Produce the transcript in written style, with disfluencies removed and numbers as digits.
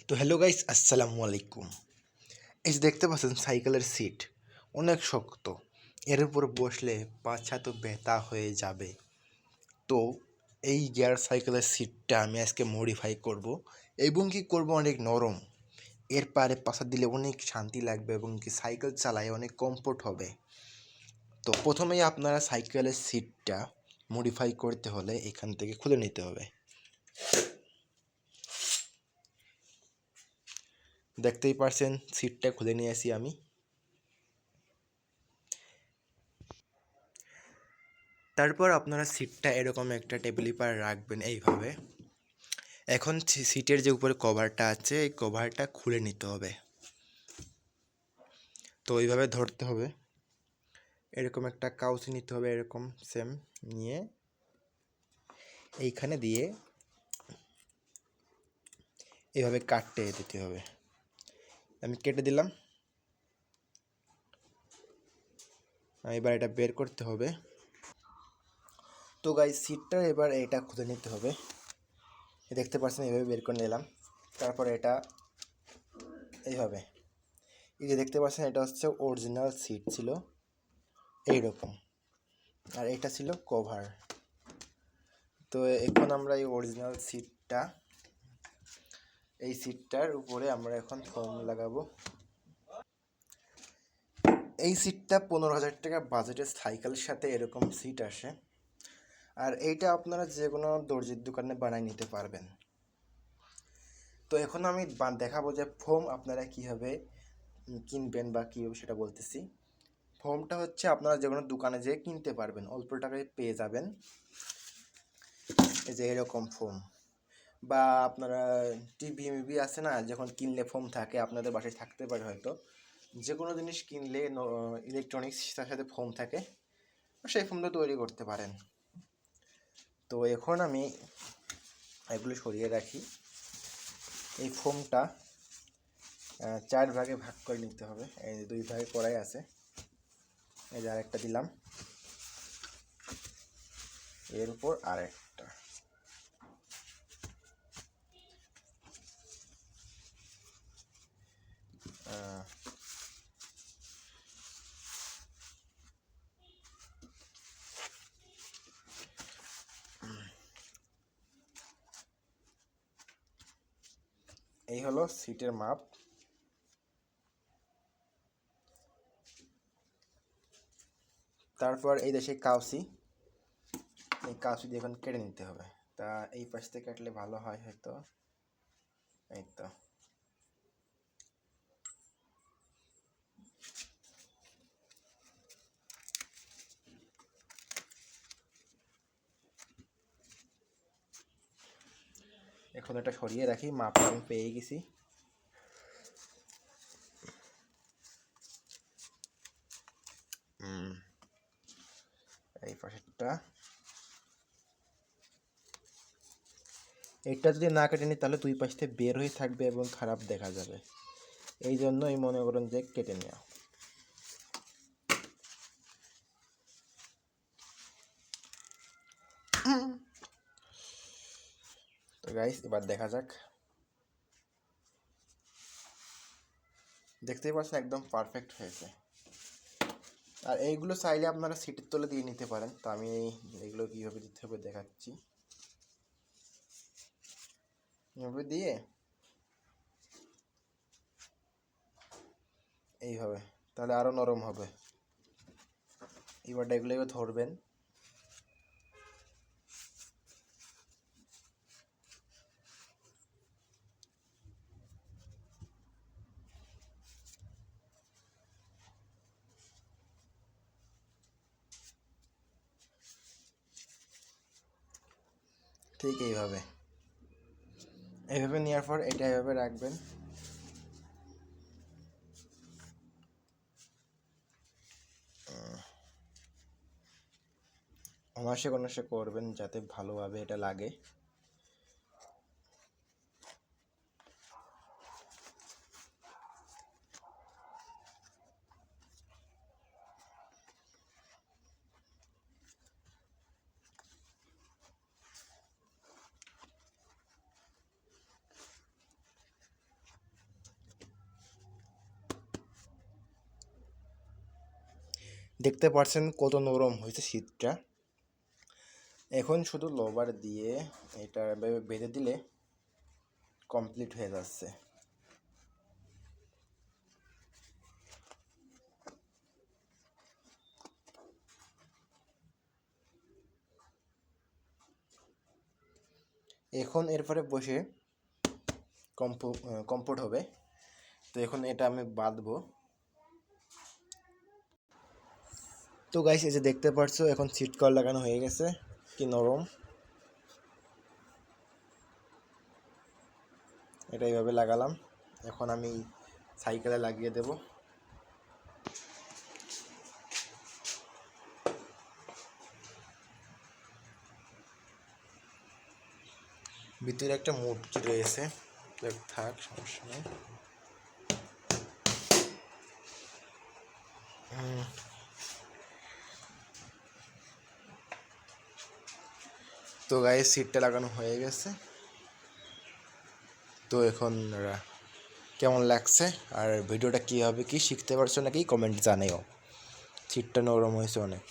তো hello guys, আসসালামু আলাইকুম। এই যে দেখতে পাচ্ছেন সাইকেলের সিট অনেক শক্ত। এর উপর বসলে পাছা তো ব্যথা হয়ে যাবে। তো এই গিয়ার সাইকেলের সিটটা আমি আজকে মডিফাই করব এবং কি করব অনেক নরম। এর পারে পাছা দিলে অনেক শান্তি লাগবে এবং কি সাইকেল চালায় অনেক কমফোর্ট হবে। তো প্রথমেই আপনারা সাইকেলের সিটটা মডিফাই করতে হলে এখান থেকে খুলে নিতে হবে। দেখতেই পারছেন সিটটা খুলে নিয়ে আসি আমি। তারপর আপনারা সিটটা এরকম একটা টেবিলের পার রাখবেন এইভাবে। এখন সিটের যে উপরে কভারটা আছে এই কভারটা খুলে নিতে হবে। তো এইভাবে ধরতে হবে, এরকম একটা কাউচি নিতে হবে, এরকম সেম নিয়ে এইখানে দিয়ে এইভাবে কাটতে দিতে হবে। আমি কেটে দিলাম। এবার এটা বের করতে হবে। তো গাইস সিটটা এবার এটা খুলে নিতে হবে। দেখতে পাচ্ছেন এইভাবে বের করে নিলাম। তারপর এটা এইভাবে, এই যে দেখতে পাচ্ছেন এটা হচ্ছে অরিজিনাল সিট ছিল এইরকম, আর এটা ছিল কভার। তো এখন আমরা এই অরিজিনাল সিটটা, এই সিটটার উপরে আমরা এখন ফোম লাগাবো। এই সিটটা 15,000 টাকা বাজেটের সাইকেলের সাথে এরকম সিট আসে। আর এইটা আপনারা যে কোনো দর্জির দোকানে বানাই নিতে পারবেন। তো এখন আমি দেখাবো যে ফোম আপনারা কীভাবে কিনবেন বা কীভাবে সেটা বলতেছি। ফোমটা হচ্ছে আপনারা যে কোনো দোকানে যেয়ে কিনতে পারবেন, অল্প টাকায় পেয়ে যাবেন। এই যে এরকম ফোম, বা আপনারা টিভি মিভি আছে না, যখন কিনলে ফোম থাকে আপনাদের বাসায় থাকতে পারে হয়তো, যে কোনো জিনিস কিনলে ইলেকট্রনিক্স তার সাথে ফোম থাকে, সেই ফোমটা তৈরি করতে পারেন। তো এখন আমি এগুলো সরিয়ে রাখি। এই ফোমটা 4 ভাগে ভাগ করে নিতে হবে। এই 2 ভাগে করাই আছে, এই যে আরেকটা দিলাম, এর উপর আরেকটা। এই হলো সিটের মাপ। তারপর এই দেশে কাউসি, এই কাউসি দিয়ে এখন কেটে নিতে হবে। তা এই পাশ থেকে কাটলে ভালো হয় হয়তো। এই তো এখন এটা সরিয়ে রাখি, মাপটা আমি পেয়ে গেছি। এই পাশেরটা, এটা যদি না কেটে নিই তাহলে 2 পাশ থেকে বের হয়ে থাকবে এবং খারাপ দেখা যাবে। এই জন্যই মনে করেন যে কেটে নেওয়া। তো গাইস এবার দেখা যাক। দেখতেই পাচ্ছেন একদম পারফেক্ট হয়েছে। আর এইগুলো চাইলে আপনারা সিটের তলে দিয়ে নিতে পারেন। তো আমি এইগুলো কীভাবে দিতে হবে দেখাচ্ছি। এভাবে দিয়ে এইভাবে, তাহলে আরও নরম হবে। এবার এগুলো ধরবেন। ঠিক এইভাবে, এইভাবে নেওয়ার পর এটা এভাবে রাখবেন। অনায়াসে অনায়াসে করবেন যাতে ভালোভাবে এটা লাগে। দেখতে পাচ্ছেন কত নরম হয়েছে সিটটা। এখন শুধু লবার দিয়ে এটা বেঁধে দিলে কমপ্লিট হয়ে যাচ্ছে। এখন এরপরে বসে কমফোর্ট হবে। তো এখন এটা আমি বাঁধবো। তো গাইস, এই যে দেখতে পারছো এখন সিট কভার লাগানো হয়ে গেছে, কি নরম। এটা এইভাবে লাগালাম, এখন আমি সাইকেলে লাগিয়ে দেব। ভিতরে একটা মুটকি রয়েছে, থাক সমস্যা নেই। তো গায়ে সিটটা লাগানো হয়ে গেছে। তো এখন কেমন লাগছে আর ভিডিওটা কীভাবে কি শিখতে পারছো নাকি কমেন্ট জানাও। সিটটা নরম হয়েছে অনেক।